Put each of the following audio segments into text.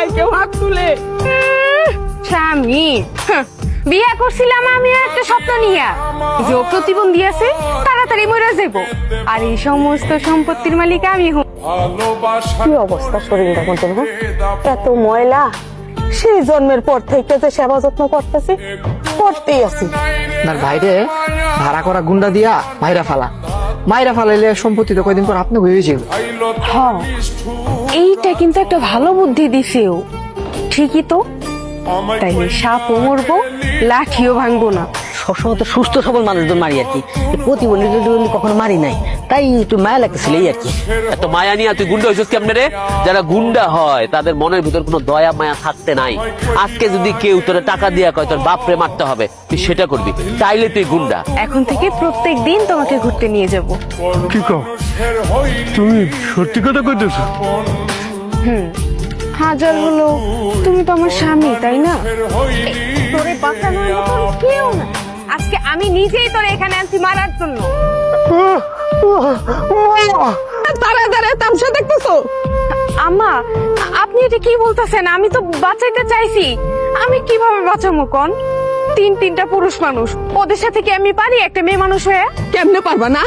গায়ে কেউ হাত তুলে। স্বামী বিয়া করছিলাম আমি একটা স্বপ্ন নিয়া যে ও প্রতিবন্ধী আছে, তাড়াতাড়ি মরে যাবো, আর এই সমস্ত সম্পত্তির মালিক আমি হব। কি অবস্থা শরীরটা মতন, এত ময়লা। সেই জন্মের পর থেকে যে সেবা যত্ন করতেছি, করতেই আছি। আপনার ভাইরে ভাড়া করা গুন্ডা দিয়া মাইরা ফালাইলে সম্পত্তি তো কয়দিন পর আপনি হয়ে যাবে। হ্যাঁ, এইটা কিন্তু একটা ভালো বুদ্ধি দিছে ও। ঠিকই তো, তাইলে সাপও মরবো, লাঠিও ভাঙবো না। সবসময় তো সুস্থ সবল মানুষজন মারি আর কি, প্রতিবন্ধী কখনো মারি নাই, তাই একটু মায়া লাগতেছিল এই আর কি। এত মায়া নিয়ে তুই গুন্ডা হয়েছিস কেমনে রে? যারা গুন্ডা হয় তাদের মনের ভিতর কোনো দয়া মায়া থাকতে নাই। আজকে যদি কেউ তোর টাকা দিয়া কয় তোর বাপরে মারতে হবে, তুই সেটা করবি, তাইলে তুই গুন্ডা। এখন থেকে প্রত্যেক দিন তোমাকে ঘুরতে নিয়ে যাব। কি কও তুমি? সত্যি কথা কইতেছ? হাজার হলো তুমি তো আমার স্বামী, তাই না? তোরে বাঁচানোর মতন কেউ না। আজকে আমি নিজেই তোরে এখানে আনছি মারার জন্য। দাঁড়ায় দাঁড়ায় তামসা দেখতেছো? আম্মা, আপনি এটা কি বলতেছেন? আমি তো বাঁচাইতে চাইছি। আমি কিভাবে বাঁচাবো কোন? তিনটা পুরুষ মানুষ, ওদের সাথে কি আমি পারি একটা মেয়ে মানুষ হয়ে? কেমনে পারবা না?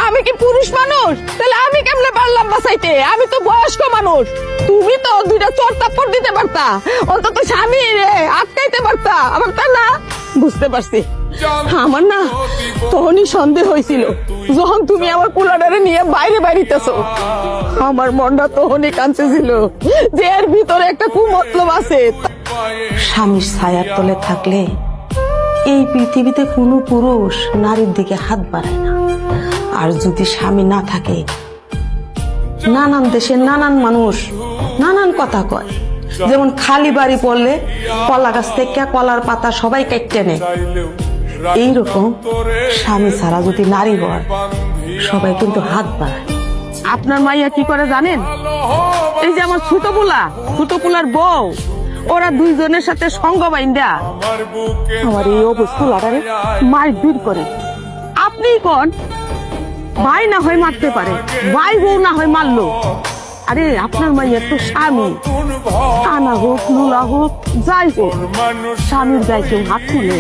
আমি কি পুরুষ মানুষ? তাহলে আমি কেমনে পারলাম বাঁচাইতে? আমি তো বয়স্ক মানুষ। তুমি তো দুইটা চোর থাপ্পড় দিতে পারতা, অন্তত স্বামী রে আটকাইতে পারতা। আমার তা না, বুঝতে পারছি। আমার না তখনই সন্দেহ হয়েছিল, যখন তুমি আমার কুলাডারে নিয়ে বাইরে বাইরিতেছো। আমার মনটা তখনই কাঁদতেছিল যে এর ভিতরে একটা কুমতলব আছে। স্বামীর ছায়ার তলে থাকলে এই পৃথিবীতে কোনো পুরুষ নারীর দিকে হাত বাড়ায় না। আর যদি স্বামী না থাকে, নানান দেশে নানান মানুষ নানান কথা কয়। যেমন খালি বাড়ি পড়লে কলা গাছ থেকে কলার পাতা সবাই কেটে নেয়, এইরকম স্বামী ছাড়া যদি নারী হয়, সবাই কিন্তু হাত বাড়ায়। আপনার মাইয়া কি করে জানেন? এই যে আমার ছোট পোলার বউ, ওরা দুইজনের সাথে সঙ্গ বাইন্দা আমার এই অবস্থাটারে মারপিট করে। আপনি কোন ভাই না হয় মারতে পারে, ভাই বউ না হয় মারলো। আরে আপনার মাইয়া তো স্বামী, কানা হোক লুলা হোক যাই হোক, স্বামীর গায়ে কেউ হাত তুলে